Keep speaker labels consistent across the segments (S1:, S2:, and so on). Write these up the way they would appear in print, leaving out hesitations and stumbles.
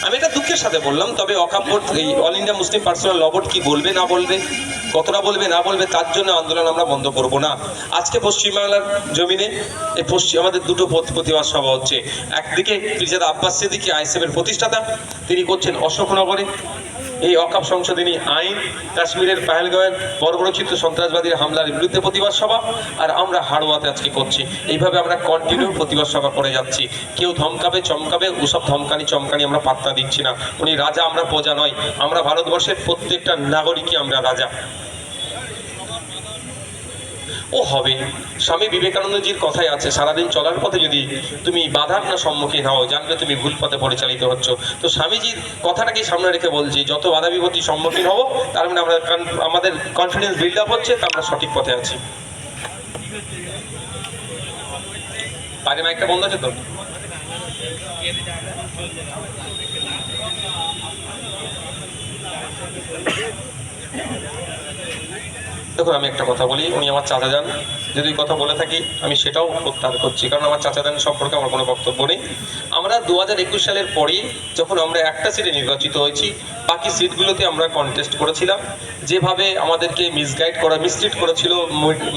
S1: আমি এটা দুঃখের সাথে বললাম, তবে ওয়াকফ বোর্ড, এই অল ইন্ডিয়া মুসলিম পার্সোনাল ল বোর্ড কি বলবে না বলবে, কতটা বলবে না বলবে, তার জন্য আন্দোলন আমরা বন্ধ করব না। আজকে পশ্চিমবাংলার জমিনে এই আমাদের দুটো প্রতিবাদ সভা হচ্ছে। একদিকে পীরজাদা আব্বাস সিদ্দিকী আইএসএফের প্রতিষ্ঠাতা, তিনি করছেন অশোকনগরে এই ওয়াকফ সংশোধনী আইন, কাশ্মীরের পহেলগাঁওয়ের বর্বরোচিত সন্ত্রাসবাদীর হামলার বিরুদ্ধে প্রতিবাদ সভা, আর আমরা হাড়োয়াতে আজকে করছি। এইভাবে আমরা কন্টিনিউ প্রতিবাদ সভা করে যাচ্ছি। কেউ ধমকাবে চমকাবে, ওসব ধমকানি চমকানি আমরা পাত্তা দিচ্ছি না। উনি রাজা, আমরা প্রজা নয়। আমরা ভারতবর্ষের প্রত্যেকটা নাগরিকই আমরা রাজা। ও হবে। স্বামী বিবেকানন্দজির কথাই আছে, সারাদিন চলার পথে যদি তুমি বাধার না সম্মুখীন হও, জানবে তুমি ভুল পথে পরিচালিত হচ্ছ। তো স্বামীজির কথাটাকে সামনে রেখে বলছি, যত বাধা বিপত্তির সম্মুখীন হবো, তার মানে আমাদের কনফিডেন্স বিল্ড আপ হচ্ছে, তা আমরা সঠিক পথে আছি। বাইরে মাইকটা বন্ধ আছে তো? দেখুন, আমি একটা কথা বলি, উনি আমার চাচা যান, যদি কথা বলে থাকি আমি সেটাও প্রত্যাহার করছি, কারণ আমার চাচা যান সম্পর্কে আমার কোনো বক্তব্য নেই। আমরা 2021 সালের পরেই যখন আমরা একটা সিটে নির্বাচিত হয়েছি, বাকি সিটগুলোতে আমরা কন্টেস্ট করেছিলাম। যেভাবে আমাদেরকে মিসট্রিট করেছিল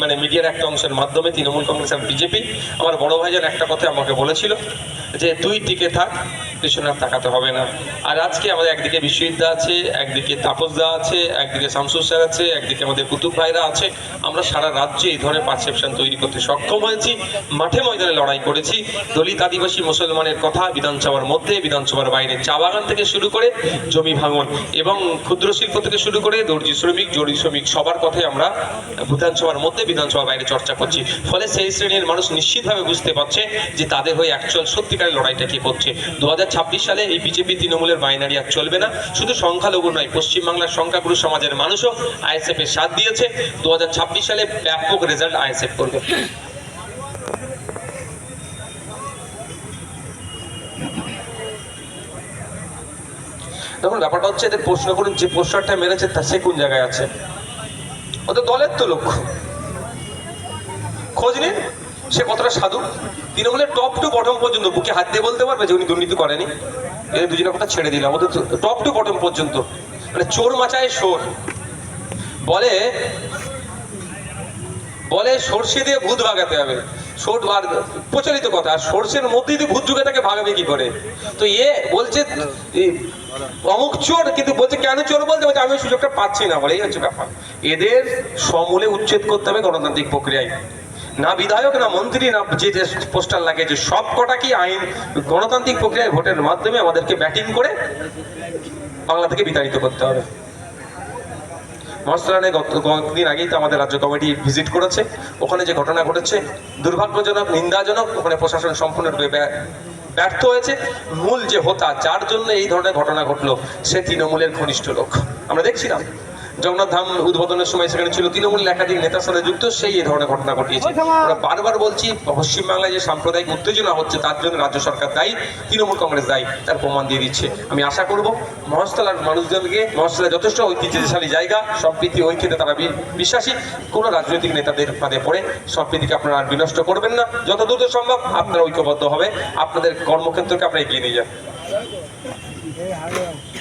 S1: মানে মিডিয়ার একটা অংশের মাধ্যমে তৃণমূল কংগ্রেস আর বিজেপি, আমার বড় ভাইজান একটা কথা আমাকে বলেছিল যে তুই টিকে থাক, পেছনে আর তাকাতে হবে না। আর আজকে আমাদের একদিকে বিশ্বজিৎ আছে, একদিকে তাপস দা আছে, একদিকে শামসুর স্যার আছে, একদিকে আমাদের কুতুব ভাইরা আছে। আমরা সারা রাজ্যে এই ধরনের পারসেপশন তৈরি করতে সক্ষম হয়েছি, মাঠে ময়দানে লড়াই করেছি। দলিত, আদিবাসী, মুসলমানের কথা বিধানসভার মধ্যে, বিধানসভার বাইরে, চা বাগান থেকে শুরু করে জমি ভাঙন এবং ক্ষুদ্র শিল্প থেকে শুরু করে দর্জি শ্রমিক, জরি শ্রমিক, সবার কথাই আমরা বিধানসভার মধ্যে, বিধানসভার বাইরে চর্চা করছি। ফলে সেই শ্রেণীর মানুষ নিশ্চিতভাবে বুঝতে পারছে যে তাদের হয়ে অ্যাকচুয়াল সত্যিকারের লড়াইটা কে করছে। 2026 সালে এই বিজেপি তৃণমূলের বাইনারি আর চলবে না। শুধু সংখ্যালঘু নয়, পশ্চিমবাংলার সংখ্যাগুরু সমাজের মানুষও আইএসএফ এর সাথ দিয়েছে। 2026 সালে ব্যাপক রেজাল্ট আইএসএফ করবে। দেখুন, ব্যাপারটা হচ্ছে, এদের প্রশ্ন করুন যে পোস্টারটা মেরেছে তা সে কোন জায়গায় আছে। ওদের দলের তো লক্ষ্য, খোঁজ নিন সে কতটা সাধু। তৃণমূলের টপ টু বটম পর্যন্ত বুকে হাত দিয়ে বলতে পারবে যে উনি দুর্নীতি করেনি। এদের দুজনের কথা ছেড়ে দিলাম, ওদের টপ টু বটম পর্যন্ত মানে চোর মাচায় সোর। বলে সর্ষে দিয়ে ভূত ভাগাতে হবে, আর প্রচলিত কথা, আর সর্ষের মধ্যে যদি ভূত ঢুকে তাকে ভাগাবে কি করে? তো বলছে অমুক চোর, কিন্তু বলছে কেন চোর? বলতে আমি সুযোগটা পাচ্ছি না বলে, এই হচ্ছে ব্যাপার। এদের সমূলে উচ্ছেদ করতে হবে গণতান্ত্রিক প্রক্রিয়ায়। না বিধায়ক, না মন্ত্রী, না যে পোস্টার লাগে, যে সব কটা কি আইন গণতান্ত্রিক প্রক্রিয়ায় ভোটের মাধ্যমে আমাদেরকে ব্যাটিং করে বাংলা থেকে বিতাড়িত করতে হবে। মহাস্থানে কয়েকদিন আগেই তো আমাদের রাজ্য কমিটি ভিজিট করেছে। ওখানে যে ঘটনা ঘটেছে দুর্ভাগ্যজনক, নিন্দাজনক। ওখানে প্রশাসন সম্পূর্ণরূপে ব্যর্থ হয়েছে। মূল যে হোতা, যার জন্য এই ধরনের ঘটনা ঘটলো, সে তৃণমূলের ঘনিষ্ঠ লোক। আমরা দেখছিলাম জগন্নাথ ধাম উদ্বোধনের সময় সেখানে ছিল তৃণমূলের একাধিক নেতার সাথে যুক্ত, সেই এই ধরনের ঘটনা ঘটিয়েছে। আমরা বারবার বলছি, পশ্চিমবাংলায় যে সাম্প্রদায়িক উত্তেজনা হচ্ছে তার জন্য রাজ্য সরকার দায়ী, তৃণমূল কংগ্রেস দায়ী, তার প্রমাণ দিয়ে দিচ্ছে। আমি আশা করব মহেশতলার মানুষজনকে, মহেশতলা যথেষ্ট ঐতিহ্যশালী জায়গা, সম্প্রীতি ঐক্যতে তারা বিশ্বাসী। কোনো রাজনৈতিক নেতাদের ফাঁদে পড়ে সম্প্রীতিকে আপনারা আর বিনষ্ট করবেন না। যত দ্রুত সম্ভব আপনারা ঐক্যবদ্ধ হবে, আপনাদের কর্মক্ষেত্রকে আপনারা এগিয়ে নিয়ে যান।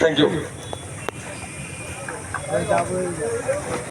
S1: Thank you.